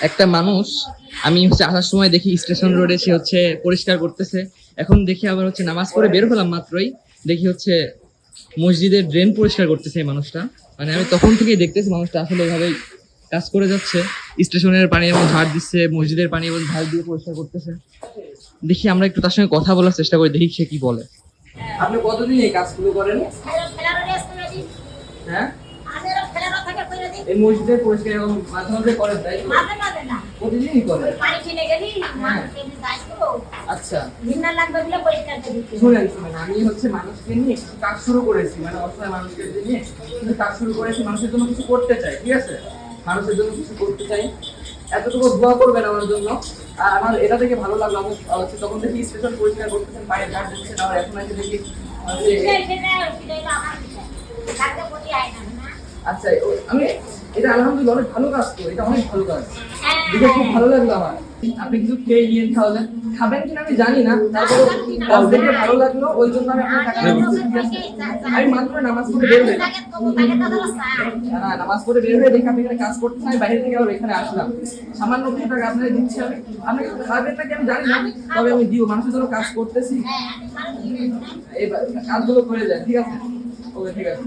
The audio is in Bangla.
একটা মানুষ, আমি হচ্ছে আসার সময় দেখি স্টেশন রোডে সে হচ্ছে পরিষ্কার করতেছে। এখন দেখি আবার হচ্ছে নামাজ পড়ে বের হলাম মাত্রই, দেখি হচ্ছে মসজিদের ড্রেন পরিষ্কার করতেছে এই মানুষটা। মানে আমি তখন থেকেই দেখতেছি মানুষটা আসলে এভাবেই কাজ করে যাচ্ছে। স্টেশনের পানি এবং ঝাড় দিচ্ছে, মসজিদের পানি এবং ঝাড় দিয়ে পরিষ্কার করতেছে। দেখি আমরা একটু তার সঙ্গে কথা বলার চেষ্টা করি, দেখি সে কি বলে। আপনি কতদিন এই কাজগুলো করেন? হ্যাঁ, এই মসজিদের পরিষ্কার এবং মাঝে মাঝে করেন তাই তো? প্রতিদিনই করেন? হ্যাঁ। আচ্ছা শুনেন শুনেন, আমি হচ্ছে মানুষকে নিয়ে কিছু কাজ শুরু করেছি, মানে অসহায় মানুষকে নিয়ে কিছু কাজ শুরু করেছি। মানুষের জন্য কিছু করতে চাই, ঠিক আছে? মানুষের জন্য কিছু করতে চাই, এতটুকু দোয়া করবেন আমার জন্য। আর আমার এটা থেকে ভালো লাগলো, আমি হচ্ছে তখন দেখি স্টেশন পরিষ্কার করতেছেন, পায়ে ঝাড় দিচ্ছেন, আর এখন এসে দেখি আচ্ছা আমি এটা আলহামদুলিল্লাহ অনেক ভালো কাজ তো, এটা অনেক ভালো কাজ, দেখে খুব ভালো লাগলো আমার। আপনি কিছু খেয়ে নিয়ে তাহলে খাবেন কিনা আমি জানি না, তারপরে কাজ দেখে ভালো লাগলো ওই জন্য আমি আপনার টাকা দিচ্ছি, ঠিক আছে? আমি মাত্র নামাজ পড়ে বের হয়ে নামাজ পড়ে বের হয়ে দেখে আপনি এখানে কাজ করতেছেন, আমি বাইরে থেকে আবার এখানে আসলাম, সামান্য কিছু টাকা আপনাকে দিচ্ছি আমি। আপনি খাবেন নাকি আমি জানি না, তবে আমি দিব, মানুষের জন্য কাজ করতেছি, এই কাজগুলো করে যায়, ঠিক আছে? ওকে, ঠিক আছে।